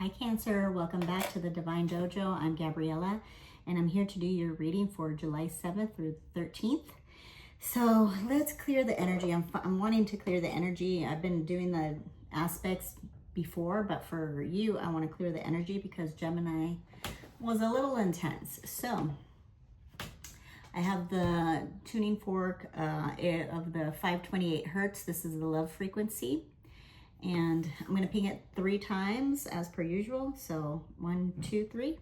Hi Cancer, welcome back to the Divine Dojo. I'm Gabriela and I'm here to do your reading for July 7th through 13th. So let's clear the energy. I'm wanting to clear the energy. I've been doing the aspects before, but for you, I want to clear the energy because Gemini was a little intense. So I have the tuning fork of the 528 hertz. This is the love frequency. And I'm going to ping it 3 times as per usual. So 1, 2, 3.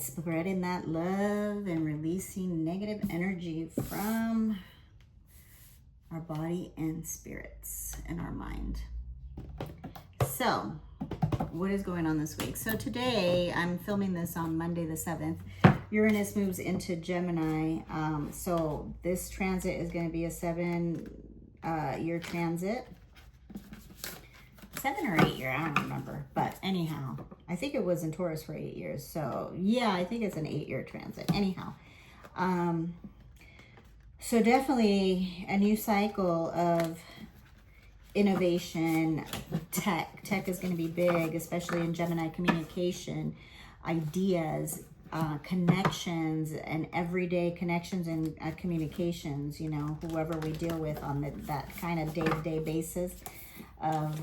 Spreading that love and releasing negative energy from our body and spirits and our mind. So, what is going on this week? So today, I'm filming this on Monday the 7th. Uranus moves into Gemini. So this transit is going to be a 7-year transit. 7 or 8 year, I don't remember. But anyhow, I think it was in Taurus for 8 years. So yeah, I think it's an 8-year transit. Anyhow, so definitely a new cycle of innovation, tech. Tech is going to be big, especially in Gemini. Communication, ideas, connections, and everyday connections and communications, you know, whoever we deal with on that kind of day-to-day basis of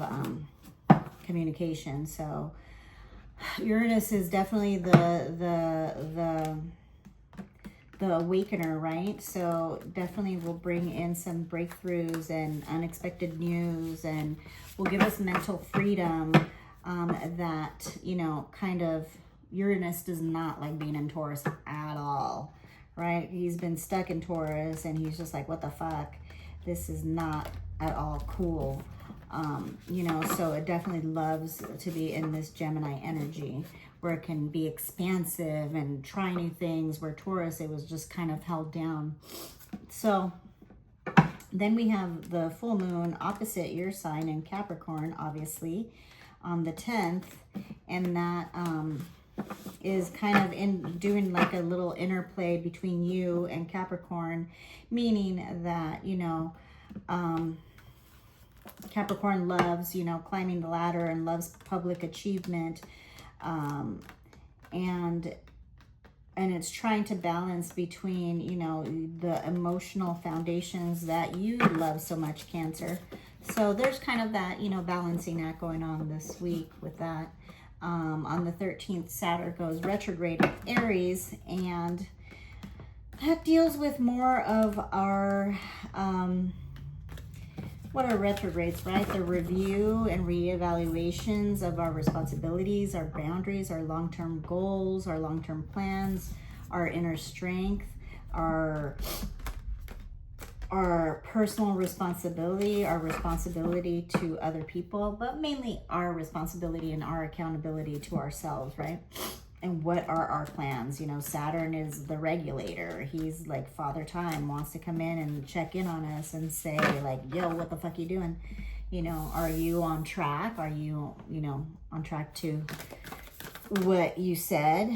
communication. So Uranus is definitely the awakener, right? So definitely will bring in some breakthroughs and unexpected news, and will give us mental freedom that, you know, kind of Uranus does not like being in Taurus at all, right? He's been stuck in Taurus and he's just like, what the fuck? This is not at all cool. You know, so it definitely loves to be in this Gemini energy where it can be expansive and try new things, where Taurus, it was just kind of held down. So then we have the full moon opposite your sign in Capricorn, obviously, on the 10th. And that is kind of in doing like a little interplay between you and Capricorn, meaning that, you know, Capricorn loves, you know, climbing the ladder and loves public achievement. And it's trying to balance between, you know, the emotional foundations that you love so much, Cancer. So there's kind of that, you know, balancing act going on this week with that. On the 13th, Saturn goes retrograde in Aries, and that deals with more of our, what are retrogrades, right? The review and reevaluations of our responsibilities, our boundaries, our long-term goals, our long-term plans, our inner strength, our personal responsibility, our responsibility to other people, but mainly our responsibility and our accountability to ourselves, right? And what are our plans? You know, Saturn is the regulator. He's like Father Time, wants to come in and check in on us and say like, yo, what the fuck you doing? You know, are you on track? Are you, you know, on track to what you said?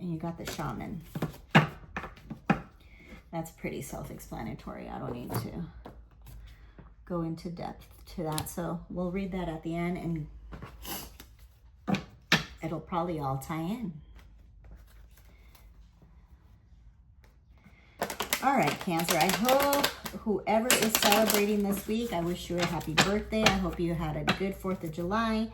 And you got the shaman. That's pretty self-explanatory. I don't need to go into depth to that. So we'll read that at the end and it'll probably all tie in. All right, Cancer, I hope whoever is celebrating this week, I wish you a happy birthday. I hope you had a good 4th of July.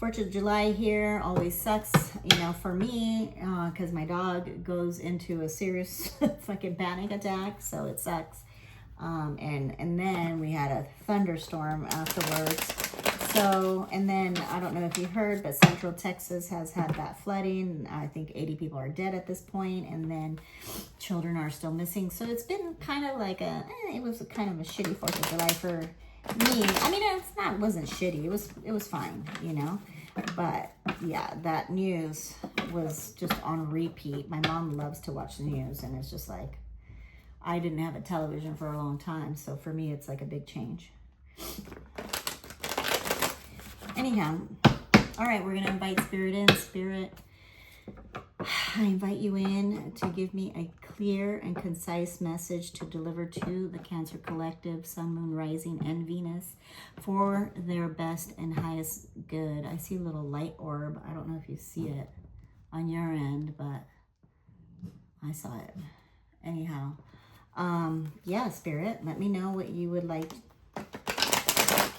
4th of July here always sucks, you know, for me, because my dog goes into a serious fucking panic attack, so it sucks. And then we had a thunderstorm afterwards. So, and then, I don't know if you heard, but Central Texas has had that flooding. I think 80 people are dead at this point, and then children are still missing. So it's been kind of like it was kind of a shitty 4th of July for me. I mean, it wasn't shitty. It was fine, you know. But yeah, that news was just on repeat. My mom loves to watch the news, and it's just like, I didn't have a television for a long time, so for me it's like a big change. Anyhow, all right, we're gonna invite Spirit in. Spirit, I invite you in to give me a clear and concise message to deliver to the Cancer Collective, Sun, Moon, Rising, and Venus for their best and highest good. I see a little light orb. I don't know if you see it on your end, but I saw it. Anyhow, yeah, Spirit, let me know what you would like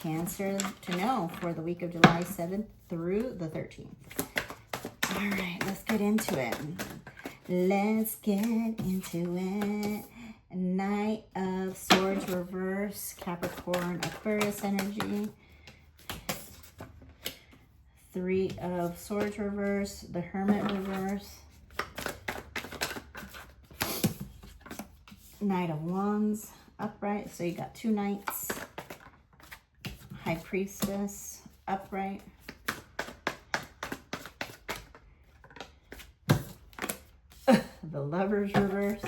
Cancer to know for the week of July 7th through the 13th. All right, let's get into it. Let's get into it. Knight of Swords reverse, Capricorn, Aquarius energy. 3 of Swords reverse, the Hermit reverse. Knight of Wands upright, so you got 2 knights. High Priestess upright. The Lovers reverse.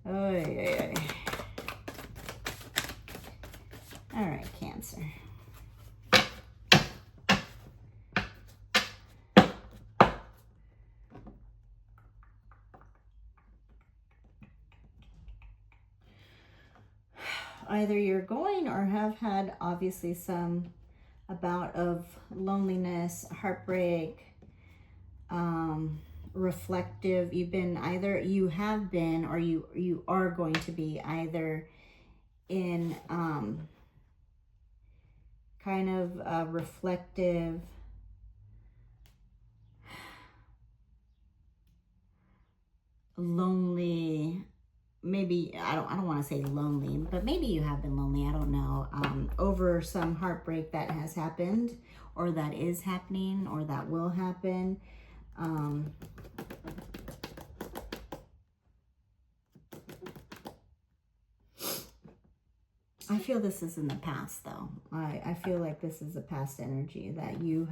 Oh, yeah. All right, Cancer. Either you're going or have had obviously some bout of loneliness, heartbreak, reflective. You've been either, you have been, or you are going to be either in kind of reflective, lonely, maybe, I don't want to say lonely, but maybe you have been lonely, I don't know, over some heartbreak that has happened, or that is happening, or that will happen. I feel this is in the past, though. I feel like this is a past energy that you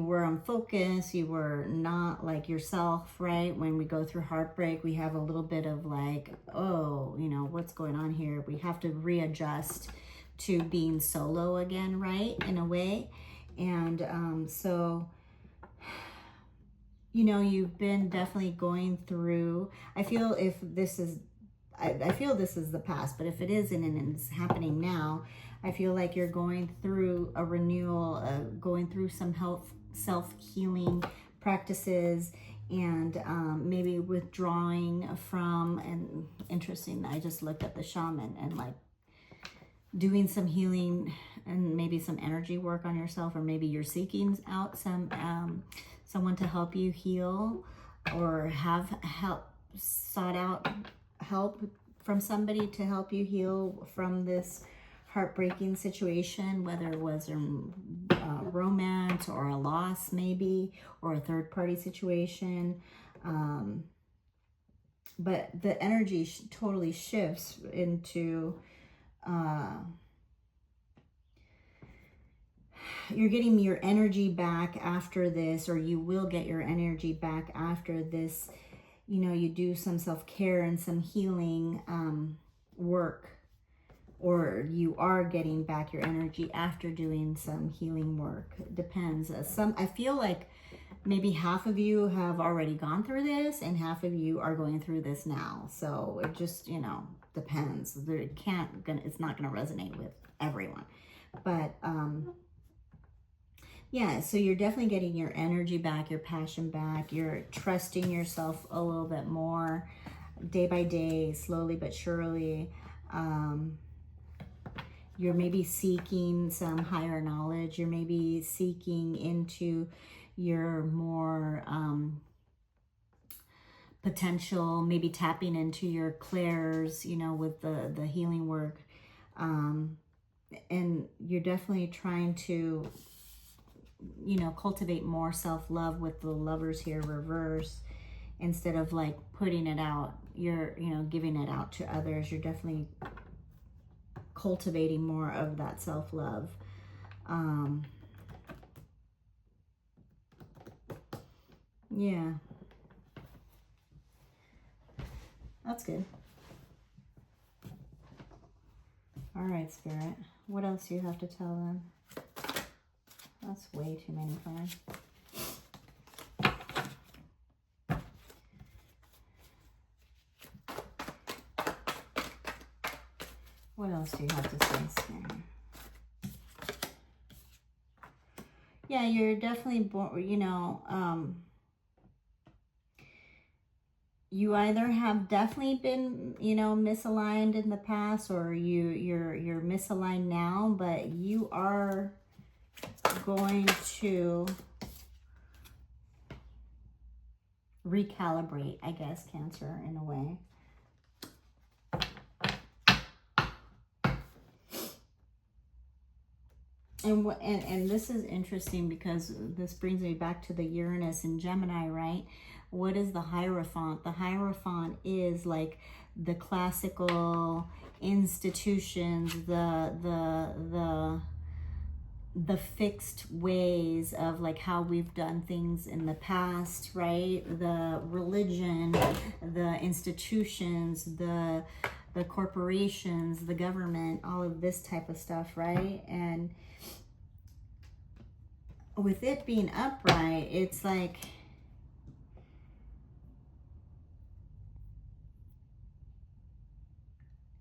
were unfocused, you were not like yourself, right? When we go through heartbreak, we have a little bit of like, oh, you know, what's going on here? We have to readjust to being solo again, right? In a way. And so, you know, you've been definitely going through, I feel if this is, I feel this is the past, but if it isn't and it's happening now, I feel like you're going through a renewal, going through some self-healing practices, and maybe withdrawing from, and interesting, I just looked at the shaman, and like doing some healing and maybe some energy work on yourself, or maybe you're seeking out someone to help you heal, or have sought out help from somebody to help you heal from this heartbreaking situation, whether it was a romance or a loss maybe, or a third-party situation. But the energy totally shifts into you're getting your energy back after this, or you will get your energy back after this. You know, you do some self-care and some healing work, or you are getting back your energy after doing some healing work. It depends. I feel like maybe half of you have already gone through this, and half of you are going through this now. So it just, you know, depends. It's not gonna resonate with everyone. But yeah, so you're definitely getting your energy back, your passion back. You're trusting yourself a little bit more, day by day, slowly but surely. You're maybe seeking some higher knowledge. You're maybe seeking into your more potential, maybe tapping into your clairs, you know, with the healing work. And you're definitely trying to, you know, cultivate more self-love with the Lovers here reverse, instead of like putting it out. You're, you know, giving it out to others. You're definitely cultivating more of that self-love. Yeah. That's good. All right, Spirit. What else do you have to tell them? That's way too many cards. What else do you have to say, Spirit? Yeah, you're definitely born, you know, you either have definitely been, you know, misaligned in the past, or you're misaligned now, but you are going to recalibrate, I guess, Cancer, in a way. And this is interesting because this brings me back to the Uranus and Gemini, right? What is the Hierophant? The Hierophant is like the classical institutions, the fixed ways of like how we've done things in the past, right? The religion, the institutions, the corporations, the government, all of this type of stuff, right? And with it being upright, it's like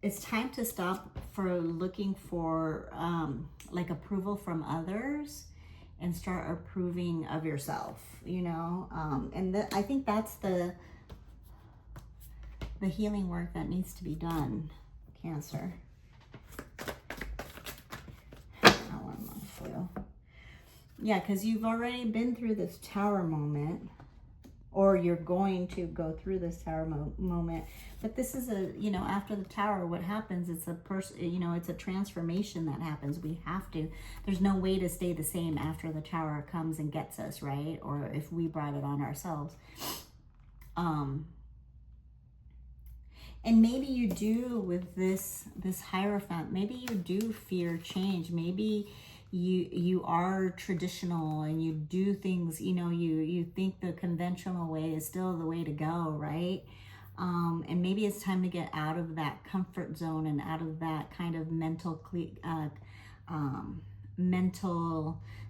it's time to stop for looking for like approval from others and start approving of yourself, you know. And I think that's the healing work that needs to be done, Cancer. I want my foil. Yeah, because you've already been through this Tower moment, or you're going to go through this Tower moment. But this is a, you know, after the Tower, what happens, it's a you know, it's a transformation that happens. We have to, there's no way to stay the same after the Tower comes and gets us, right? Or if we brought it on ourselves. And maybe you do with this Hierophant, maybe you do fear change. Maybe you are traditional and you do things, you know, you think the conventional way is still the way to go, right? And maybe it's time to get out of that comfort zone and out of that kind of mental,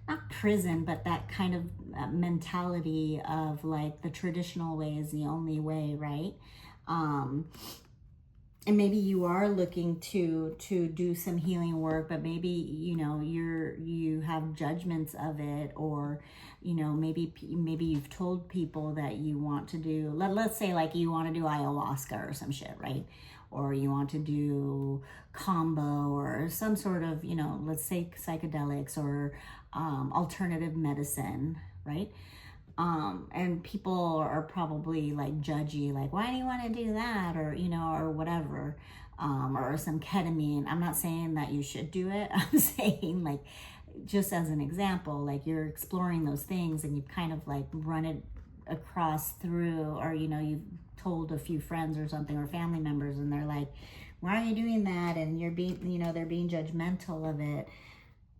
not prison, but that kind of mentality of like the traditional way is the only way, right? And maybe you are looking to do some healing work, but maybe, you know, you have judgments of it, or, you know, maybe you've told people that you want to do, let's say like you want to do ayahuasca or some shit, right? Or you want to do combo or some sort of, you know, let's say psychedelics or alternative medicine, right? And people are probably like judgy, like, why do you want to do that? Or, you know, or whatever, or some ketamine. I'm not saying that you should do it. I'm saying like, just as an example, like you're exploring those things and you've kind of like run it across through, or, you know, you've told a few friends or something, or family members, and they're like, why are you doing that? And you're being, you know, they're being judgmental of it.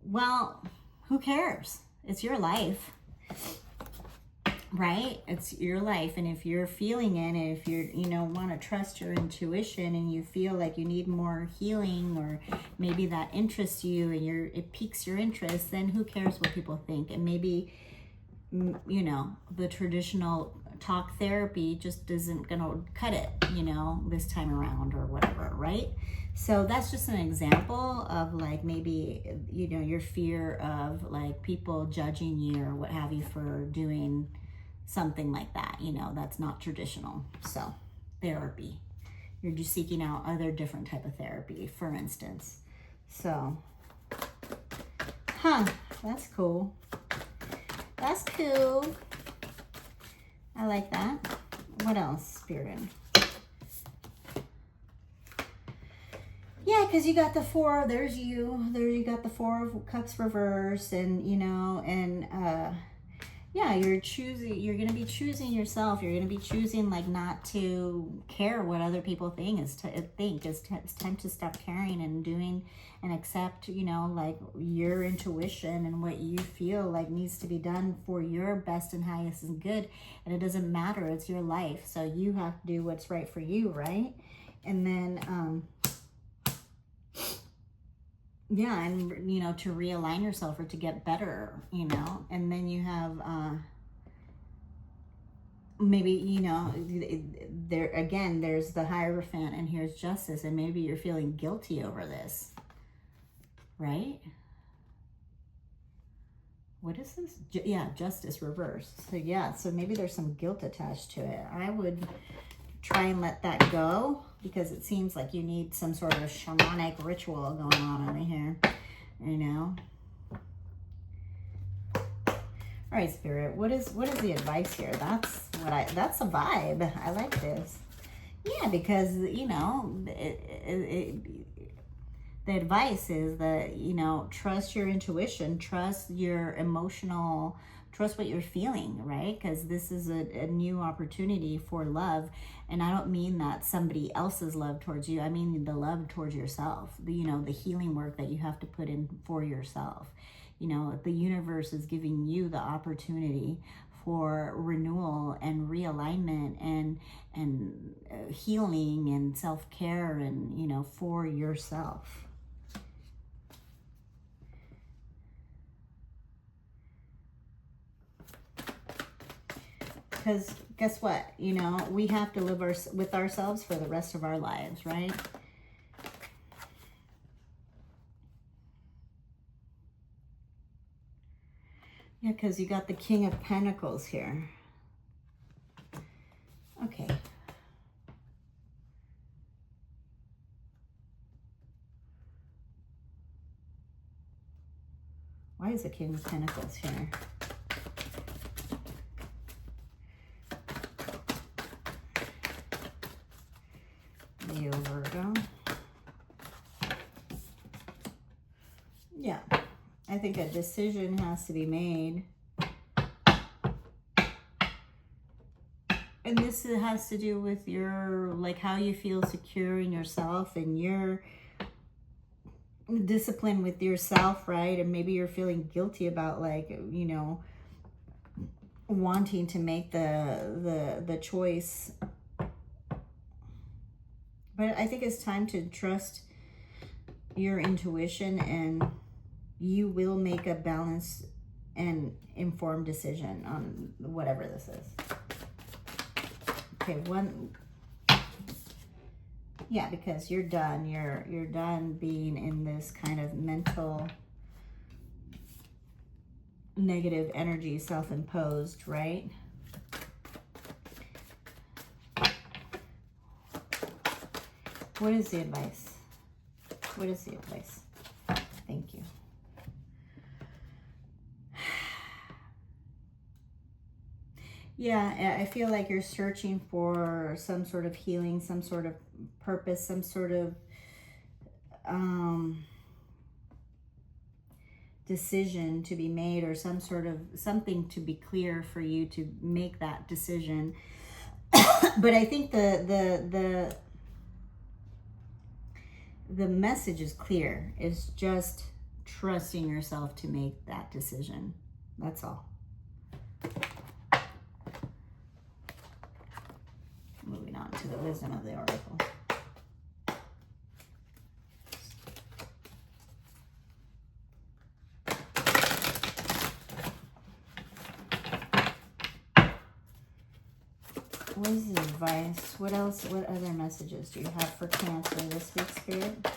Well, who cares? It's your life. Right? It's your life. And if you're feeling it, and if you're, you know, want to trust your intuition and you feel like you need more healing, or maybe that interests you and it piques your interest, then who cares what people think? And maybe, you know, the traditional talk therapy just isn't going to cut it, you know, this time around or whatever, right? So that's just an example of like maybe, you know, your fear of like people judging you or what have you for doing something like that, you know, that's not traditional. So therapy, you're just seeking out other different type of therapy, for instance. So, that's cool. That's cool. I like that. What else, Spirit? Yeah, because you got the four, there's you. There you got the Four of Cups reverse, and, you know, and yeah, you're going to be choosing yourself. You're going to be choosing like not to care what other people think. It's time to stop caring and doing and accept, you know, like your intuition and what you feel like needs to be done for your best and highest and good. And it doesn't matter. It's your life. So you have to do what's right for you, right? And then, yeah, and, you know, to realign yourself or to get better, you know. And then you have, maybe, you know, there again, there's the Hierophant and here's Justice, and maybe you're feeling guilty over this, right? What is this? Yeah, Justice reversed. So yeah, so maybe there's some guilt attached to it. I would try and let that go, because it seems like you need some sort of shamanic ritual going on over here, you know. All right, Spirit, what is the advice here? That's a vibe. I like this. Yeah, because, you know, the advice is that, you know, trust your intuition, trust your emotional, trust what you're feeling, right? Because this is a new opportunity for love. And I don't mean that somebody else's love towards you. I mean the love towards yourself, you know, the healing work that you have to put in for yourself. You know, the universe is giving you the opportunity for renewal and realignment and healing and self-care and, you know, for yourself. Because guess what? You know, we have to live with ourselves for the rest of our lives, right? Yeah, because you got the King of Pentacles here. Okay. Why is the King of Pentacles here? Leo, Virgo. Yeah. I think a decision has to be made. And this has to do with your, like, how you feel secure in yourself and your discipline with yourself, right? And maybe you're feeling guilty about, like, you know, wanting to make the choice. But I think it's time to trust your intuition, and you will make a balanced and informed decision on whatever this is. Okay, yeah, because you're done. You're done being in this kind of mental negative energy, self-imposed, right? What is the advice? What is the advice? Thank you. Yeah, I feel like you're searching for some sort of healing, some sort of purpose, some sort of decision to be made, or some sort of something to be clear for you to make that decision. But I think the message is clear. It's just trusting yourself to make that decision. That's all. Moving on to the wisdom of the oracle. What is the advice? What else? What other messages do you have for Cancer this week, Spirit?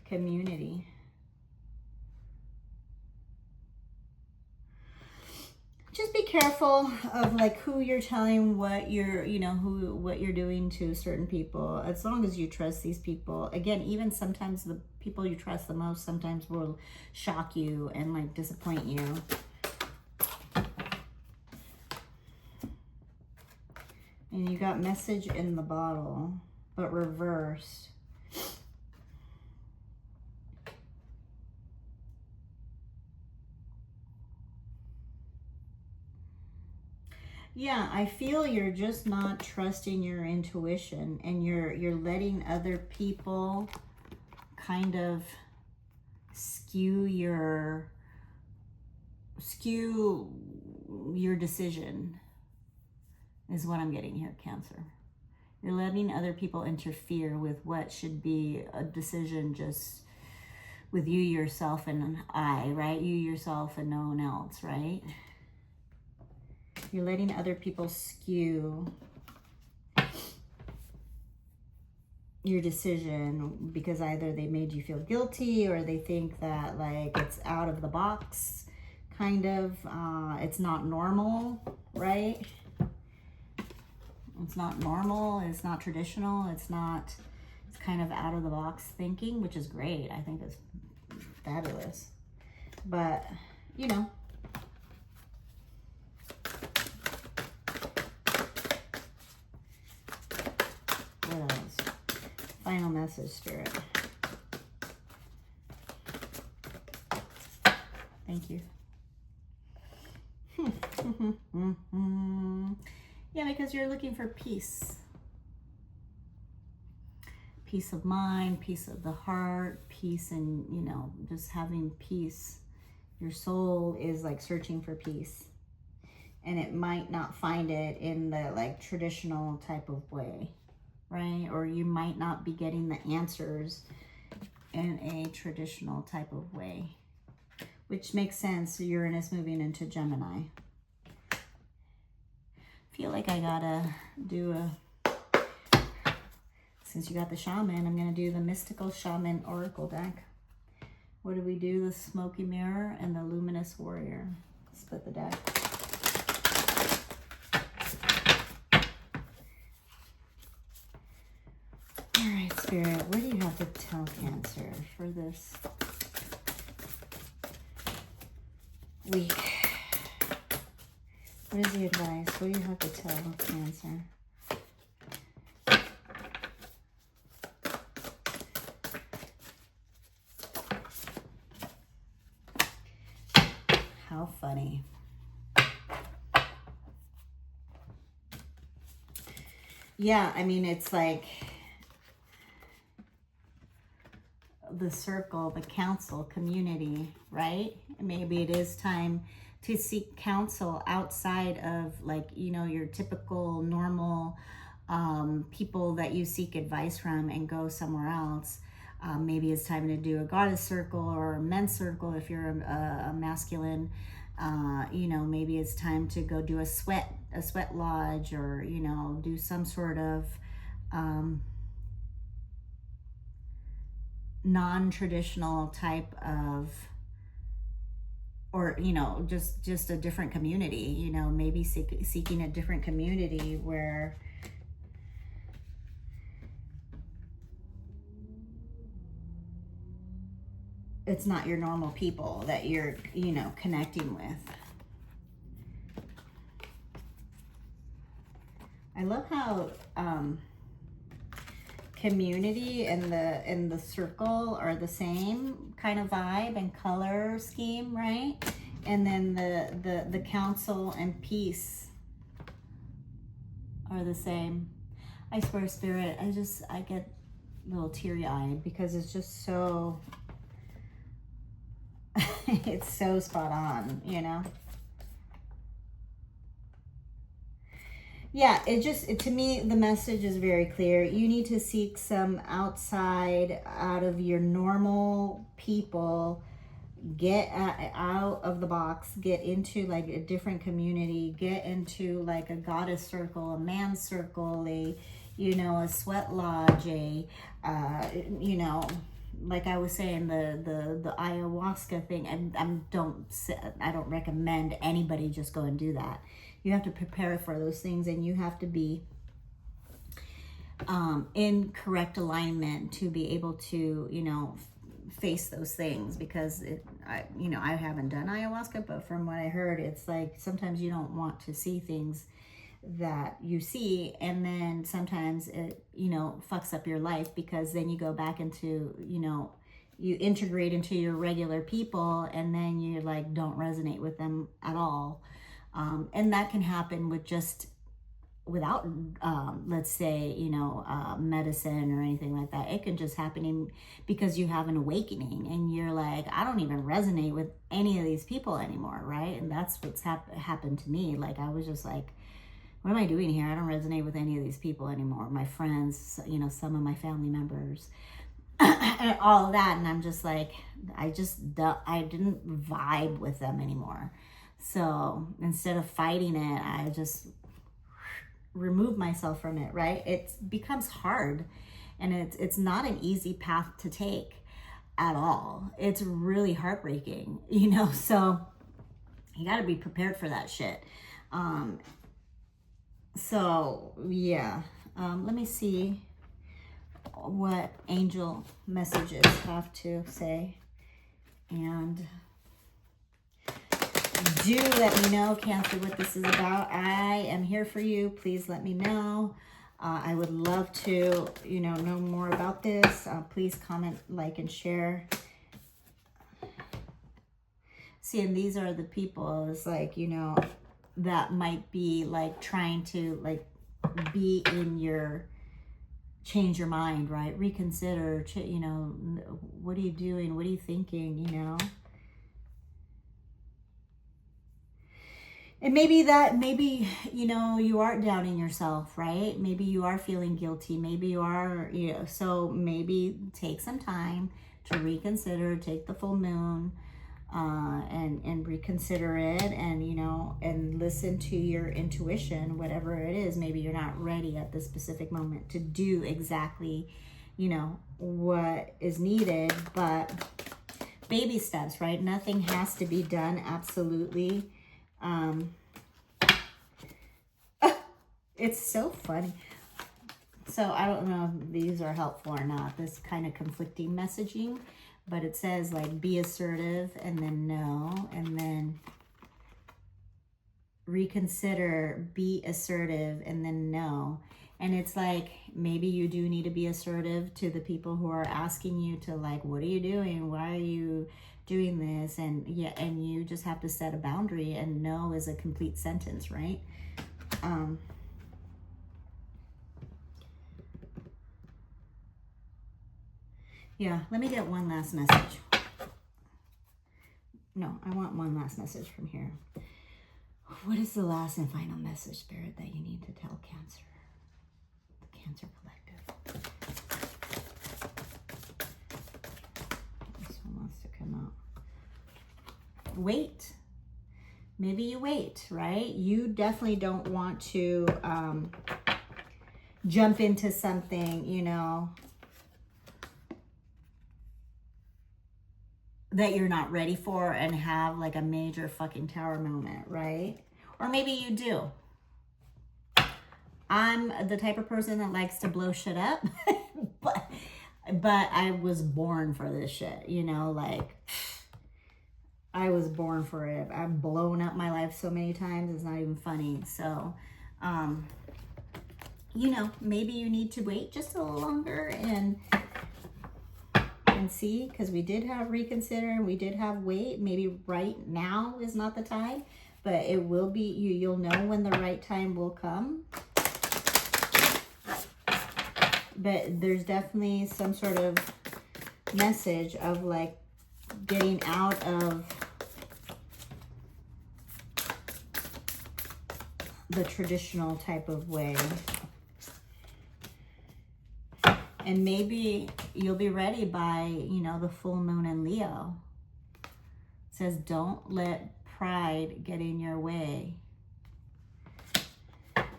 Community. Just be careful of, like, who you're telling what you're, you know, what you're doing to certain people. As long as you trust these people. Again, even sometimes the people you trust the most sometimes will shock you and, like, disappoint you. And you got message in the bottle. but reversed. Yeah, I feel you're just not trusting your intuition, and you're letting other people kind of skew your decision, is what I'm getting here, Cancer. You're letting other people interfere with what should be a decision just with you, yourself, and I, right? You, yourself, and no one else, right? You're letting other people skew your decision because either they made you feel guilty or they think that like it's out of the box, kind of. It's not normal, right? It's not normal. It's not traditional. It's kind of out of the box thinking, which is great. I think it's fabulous. But, you know. What else? Final message, Spirit. Thank you. Yeah, because you're looking for peace. Peace of mind, peace of the heart, peace in, you know, just having peace. Your soul is like searching for peace. And it might not find it in the like traditional type of way, right? Or you might not be getting the answers in a traditional type of way, which makes sense. Uranus moving into Gemini. Feel like I gotta do since you got the shaman, I'm gonna do the mystical shaman oracle deck. What do we do? The smoky mirror and the luminous warrior. Split the deck. All right, Spirit, what do you have to tell Cancer for this week? What is the advice? What do you have to tell Cancer? How funny. Yeah, I mean, it's like the circle, the council, community, right? Maybe it is time to seek counsel outside of like, you know, your typical normal people that you seek advice from and go somewhere else. Maybe it's time to do a goddess circle or a men's circle if you're a masculine. You know, maybe it's time to go do a sweat lodge, or, you know, do some sort of non-traditional type of, or, you know, just a different community, you know, maybe seeking a different community where it's not your normal people that you're, you know, connecting with. I love how community and the circle are the same kind of vibe and color scheme, right? And then the council and peace are the same. I swear, Spirit, I get a little teary-eyed because it's just so it's so spot on, you know? Yeah, to me, the message is very clear. You need to seek some outside, out of your normal people, get out of the box, get into like a different community, get into like a goddess circle, a man's circle, you know, a sweat lodge, you know, like I was saying, the ayahuasca thing, I don't recommend anybody just go and do that. You have to prepare for those things, and you have to be in correct alignment to be able to, you know, face those things. Because you know, I haven't done ayahuasca, but from what I heard, it's like sometimes you don't want to see things that you see, and then sometimes it, you know, fucks up your life, because then you go back into, you know, you integrate into your regular people, and then you like don't resonate with them at all. And that can happen with just without, let's say, you know, medicine or anything like that. It can just happen because you have an awakening and you're like, I don't even resonate with any of these people anymore, right? And that's what's happened to me. Like, I was just like, what am I doing here? I don't resonate with any of these people anymore. My friends, you know, some of my family members, and all of that. And I'm just like, I didn't vibe with them anymore. So instead of fighting it, I just remove myself from it, right? It becomes hard, and it's not an easy path to take at all. It's really heartbreaking, you know, so you got to be prepared for that shit. So yeah, let me see what angel messages have to say, and do let me know, Cancer, what this is about. I am here for you. Please let me know. I would love to, you know more about this. Please comment, like, and share. See, and these are the people, it's like, you know, that might be like trying to like be in your, change your mind, right? Reconsider, you know, what are you doing? What are you thinking, you know? And maybe, you know, you are doubting yourself, right? Maybe you are feeling guilty. Maybe you are, you know, so maybe take some time to reconsider, take the full moon, and reconsider it, and, you know, and listen to your intuition, whatever it is. Maybe you're not ready at this specific moment to do exactly, you know, what is needed, but baby steps, right? Nothing has to be done absolutely. It's so funny. So I don't know if these are helpful or not, this kind of conflicting messaging, but it says like be assertive, and then no, and then reconsider, be assertive, and then no. And it's like, maybe you do need to be assertive to the people who are asking you to, like, what are you doing? Why are you doing this? And yeah, and you just have to set a boundary, and no is a complete sentence, right? Yeah, let me get one last message. No, I want one last message from here. What is the last and final message, Spirit, that you need to tell Cancer? The Cancer Collective. This one wants to come out. Wait. Maybe you wait, right? You definitely don't want to jump into something, you know, that you're not ready for and have like a major fucking tower moment, right? Or maybe you do. I'm the type of person that likes to blow shit up, but I was born for this shit, you know, like I was born for it. I've blown up my life so many times, it's not even funny. So, you know, maybe you need to wait just a little longer and see, because we did have reconsider and we did have wait. Maybe right now is not the time, but it will be. You'll know when the right time will come. But there's definitely some sort of message of like getting out of the traditional type of way. And maybe you'll be ready by, you know, the full moon in Leo. It says, don't let pride get in your way.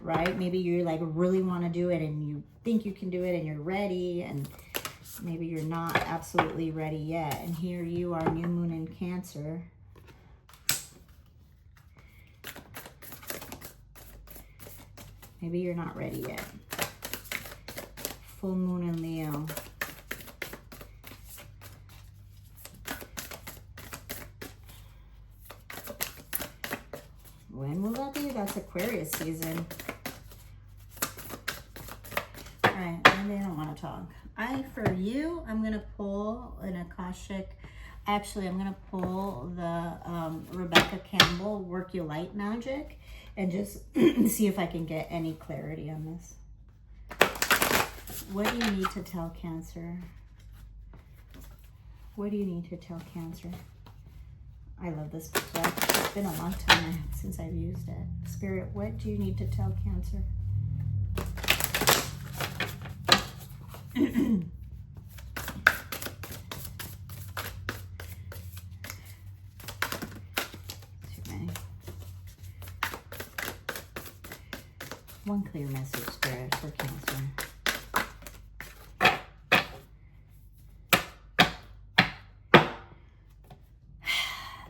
Right? Maybe you like really want to do it and you think you can do it and you're ready, and maybe you're not absolutely ready yet. And here you are, new moon in Cancer. Maybe you're not ready yet. Full moon in Leo. When will that be? That's Aquarius season. tongue. For you, I'm going to pull an Akashic. Actually, I'm going to pull the Rebecca Campbell Work Your Light Magic and just see if I can get any clarity on this. What do you need to tell Cancer? What do you need to tell Cancer? I love this deck. It's been a long time since I've used it. Spirit, what do you need to tell Cancer? One clear message, Spirit, for Cancer.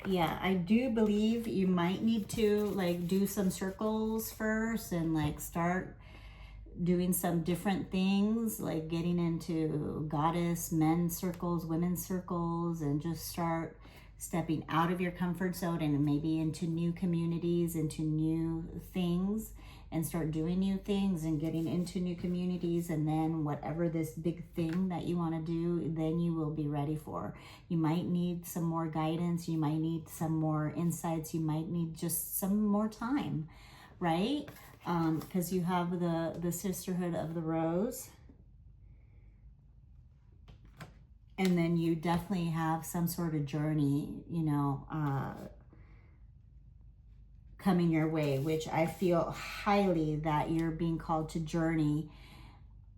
Yeah, I do believe you might need to like do some circles first and like start doing some different things, like getting into goddess men's circles, women's circles, and just start stepping out of your comfort zone and maybe into new communities, into new things, and start doing new things and getting into new communities. And then whatever this big thing that you want to do, then you will be ready for. You might need some more guidance. You might need some more insights. You might need just some more time, right? Because you have the Sisterhood of the Rose. And then you definitely have some sort of journey, you know, coming your way, which I feel highly that you're being called to journey,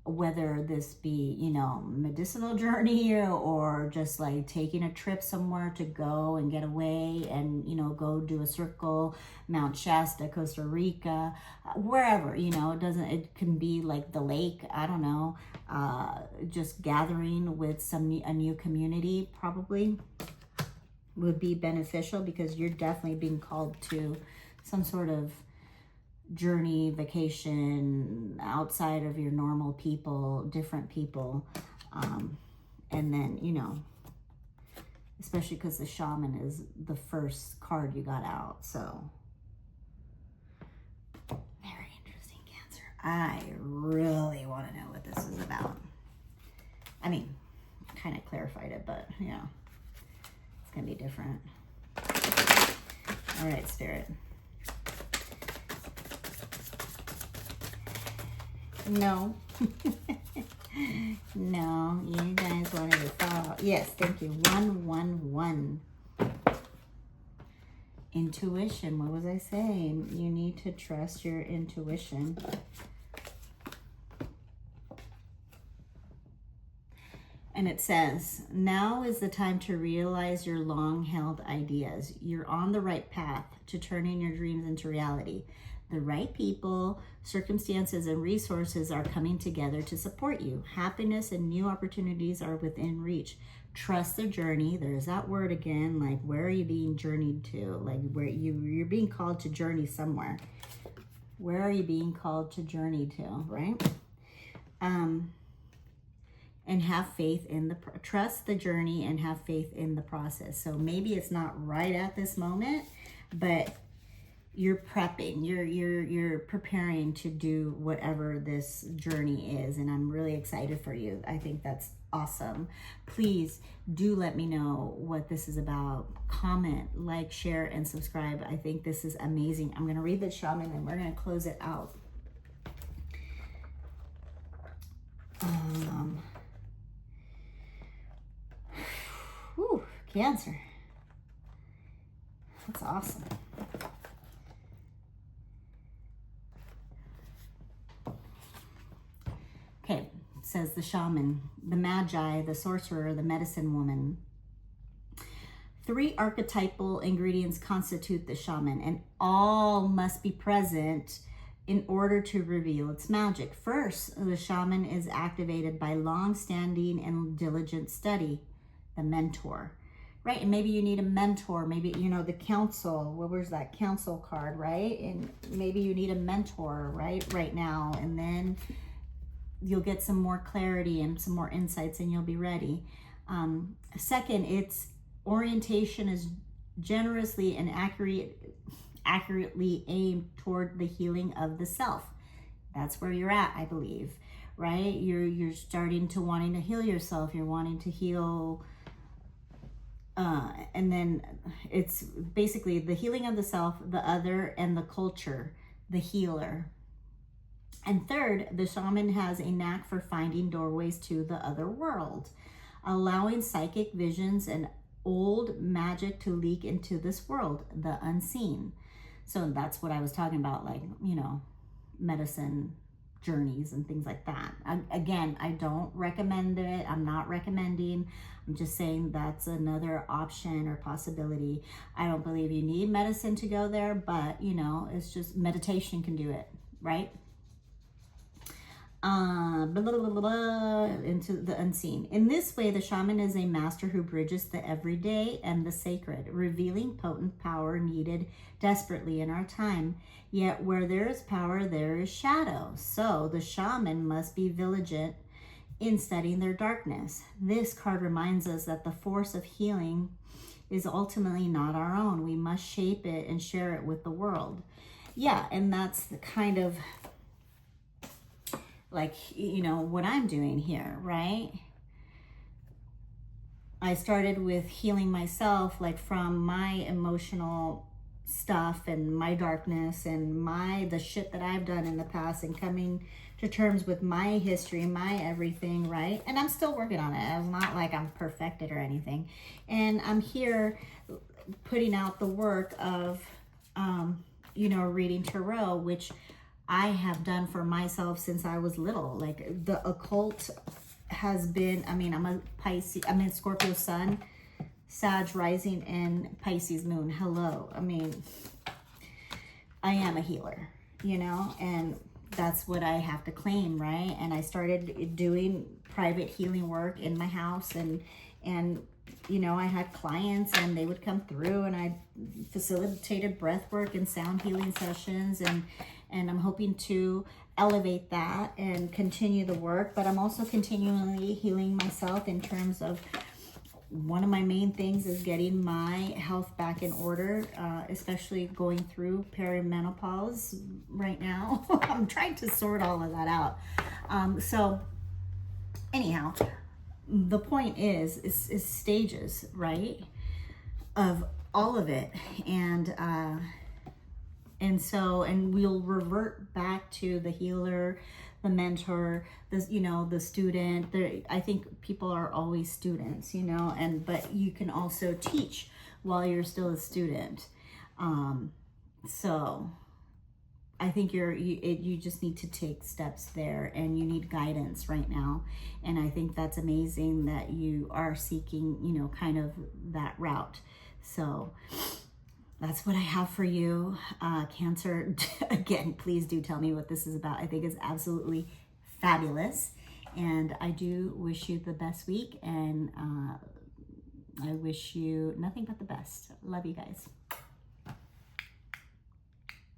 whether this be, you know, medicinal journey or just like taking a trip somewhere to go and get away and, you know, go do a circle, Mount Shasta, Costa Rica, wherever, you know, it can be like the lake, I don't know, just gathering with a new community probably would be beneficial, because you're definitely being called to some sort of journey, vacation, outside of your normal people, different people. And then, you know, especially because the Shaman is the first card you got out. So, very interesting, Cancer. I really want to know what this is about. I mean, kind of clarified it, but, you know, it's going to be different. All right, Spirit. No. No, you guys wanted to follow. Yes, thank you. 111. Intuition. What was I saying? You need to trust your intuition. And it says, now is the time to realize your long-held ideas. You're on the right path to turning your dreams into reality. The right people, circumstances, and resources are coming together to support you. Happiness and new opportunities are within reach. Trust the journey. There's that word again. Like, where are you being journeyed to? Like, where you're being called to journey somewhere. Where are you being called to journey to, right? And have faith in trust the journey and have faith in the process. So maybe it's not right at this moment, but you're prepping, you're preparing to do whatever this journey is, and I'm really excited for you. I think that's awesome. Please do let me know what this is about. Comment, like, share, and subscribe. I think this is amazing. I'm going to read the Shaman and we're going to close it out. Whew, Cancer. That's awesome. Okay, says the Shaman, the Magi, the Sorcerer, the Medicine Woman. 3 archetypal ingredients constitute the Shaman, and all must be present in order to reveal its magic. First, the Shaman is activated by long-standing and diligent study, the mentor, right? And maybe you need a mentor, maybe, you know, the council, where's that council card, right? And maybe you need a mentor, right now, and then you'll get some more clarity and some more insights and you'll be ready. Second, its orientation is generously and accurately aimed toward the healing of the self. That's where you're at, I believe, right? You're starting to wanting to heal yourself. You're wanting to heal. And then it's basically the healing of the self, the other, and the culture, the healer. And third, the shaman has a knack for finding doorways to the other world, allowing psychic visions and old magic to leak into this world, the unseen. So that's what I was talking about, like, you know, medicine journeys and things like that. Again, I don't recommend it. I'm not recommending. I'm just saying that's another option or possibility. I don't believe you need medicine to go there, but, you know, it's just meditation can do it, right? Into the unseen. In this way, the shaman is a master who bridges the everyday and the sacred, revealing potent power needed desperately in our time. Yet where there is power, there is shadow. So the shaman must be vigilant in studying their darkness. This card reminds us that the force of healing is ultimately not our own. We must shape it and share it with the world. Yeah, and that's the kind of like, you know, what I'm doing here, right? I started with healing myself, like from my emotional stuff and my darkness and the shit that I've done in the past, and coming to terms with my history, my everything, right? And I'm still working on it. It's not like I'm perfected or anything. And I'm here putting out the work of, you know, reading tarot, which I have done for myself since I was little. Like the occult has been, I mean, I'm a Pisces, I'm a Scorpio sun, Sag rising, and Pisces moon. Hello. I mean, I am a healer, you know, and that's what I have to claim, right? And I started doing private healing work in my house, and you know, I had clients and they would come through, and I facilitated breath work and sound healing sessions, and I'm hoping to elevate that and continue the work. But I'm also continually healing myself in terms of, one of my main things is getting my health back in order, especially going through perimenopause right now. I'm trying to sort all of that out. So anyhow, the point is stages, right, of all of it. And so we'll revert back to the healer, the mentor, the, you know, the student. I think people are always students, you know, but you can also teach while you're still a student. So I think you just need to take steps there, and you need guidance right now. And I think that's amazing that you are seeking, you know, kind of that route. So that's what I have for you. Cancer, again, please do tell me what this is about. I think it's absolutely fabulous. And I do wish you the best week, and I wish you nothing but the best. Love you guys.